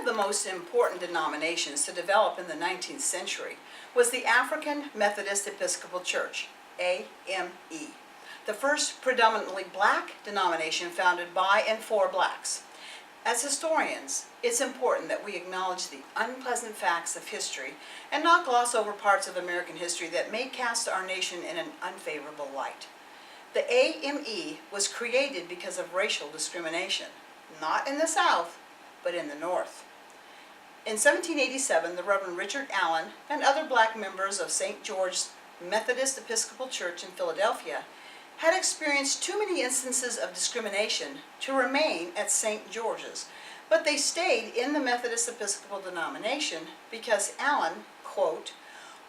of the most important denominations to develop in the 19th century was the African Methodist Episcopal Church, AME, the first predominantly black denomination founded by and for blacks. As historians, it's important that we acknowledge the unpleasant facts of history and not gloss over parts of American history that may cast our nation in an unfavorable light. The AME was created because of racial discrimination, not in the South, but in the North. In 1787, the Reverend Richard Allen and other black members of St. George's Methodist Episcopal Church in Philadelphia had experienced too many instances of discrimination to remain at St. George's, but they stayed in the Methodist Episcopal denomination because Allen, quote,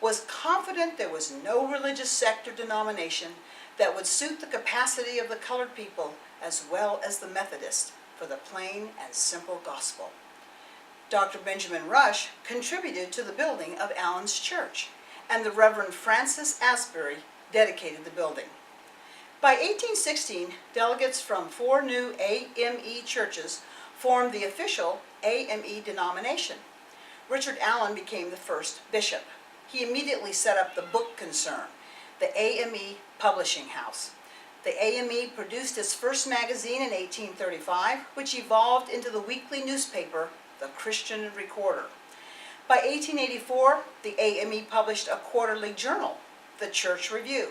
was confident there was no religious sect or denomination that would suit the capacity of the colored people as well as the Methodist for the plain and simple gospel. Dr. Benjamin Rush contributed to the building of Allen's church, and the Reverend Francis Asbury dedicated the building. By 1816, delegates from 4 new AME churches formed the official AME denomination. Richard Allen became the first bishop. He immediately set up the book concern, the AME Publishing House. The AME produced its first magazine in 1835, which evolved into the weekly newspaper, the Christian Recorder. By 1884, the AME published a quarterly journal, the Church Review.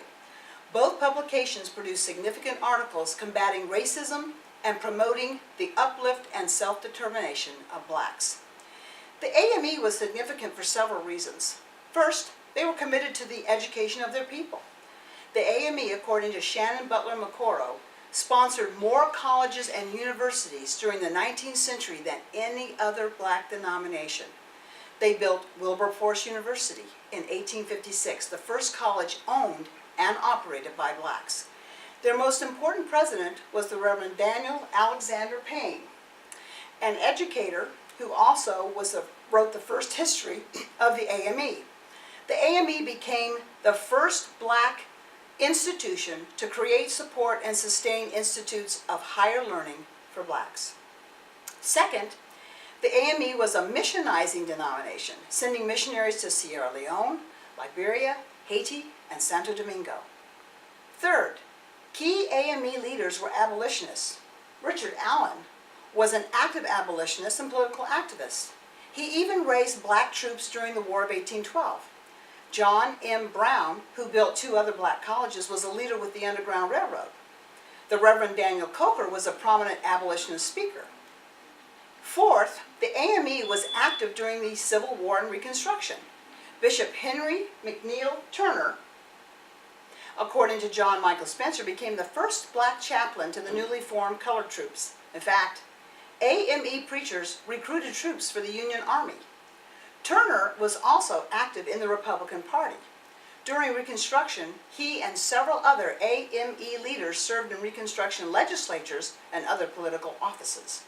Both publications produced significant articles combating racism and promoting the uplift and self-determination of blacks. The AME was significant for several reasons. First, they were committed to the education of their people. The AME, according to Shannon Butler McCorrow, sponsored more colleges and universities during the 19th century than any other black denomination. They built Wilberforce University in 1856, the first college owned and operated by blacks. Their most important president was the Reverend Daniel Alexander Payne, an educator who also wrote the first history of the AME. The AME became the first black institution to create, support, and sustain institutes of higher learning for blacks. Second, the AME was a missionizing denomination, sending missionaries to Sierra Leone, Liberia, Haiti, and Santo Domingo. Third, key AME leaders were abolitionists. Richard Allen was an active abolitionist and political activist. He even raised black troops during the War of 1812. John M. Brown, who built 2 other black colleges, was a leader with the Underground Railroad. The Reverend Daniel Coker was a prominent abolitionist speaker. Fourth, the AME was active during the Civil War and Reconstruction. Bishop Henry McNeil Turner, according to John Michael Spencer, became the first black chaplain to the newly formed colored troops. In fact, AME preachers recruited troops for the Union Army. Turner was also active in the Republican Party. During Reconstruction, he and several other AME leaders served in Reconstruction legislatures and other political offices.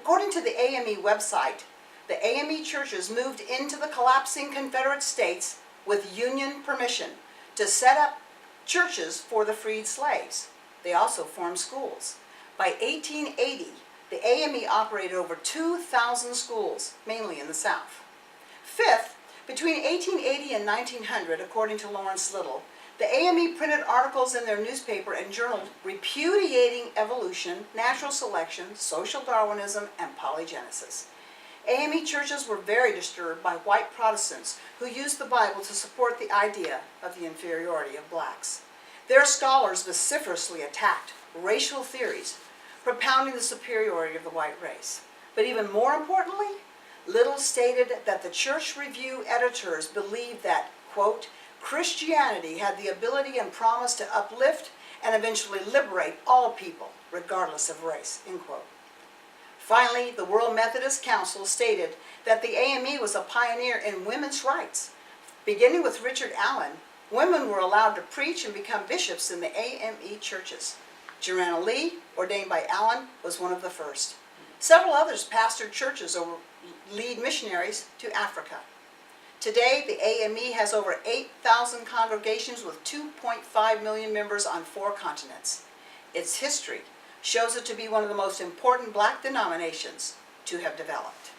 According to the AME website, the AME churches moved into the collapsing Confederate States with Union permission to set up churches for the freed slaves. They also formed schools. By 1880, the AME operated over 2,000 schools, mainly in the South. Fifth, between 1880 and 1900, according to Lawrence Little, the AME printed articles in their newspaper and journal repudiating evolution, natural selection, social Darwinism, and polygenesis. AME churches were very disturbed by white Protestants who used the Bible to support the idea of the inferiority of blacks. Their scholars vociferously attacked racial theories, propounding the superiority of the white race. But even more importantly, Little stated that the Church Review editors believed that, quote, Christianity had the ability and promise to uplift and eventually liberate all people, regardless of race, end quote. Finally, the World Methodist Council stated that the AME was a pioneer in women's rights. Beginning with Richard Allen, women were allowed to preach and become bishops in the AME churches. Joanna Lee, ordained by Allen, was one of the first. Several others pastored churches or lead missionaries to Africa. Today, the AME has over 8,000 congregations with 2.5 million members on 4 continents. Its history shows it to be one of the most important black denominations to have developed.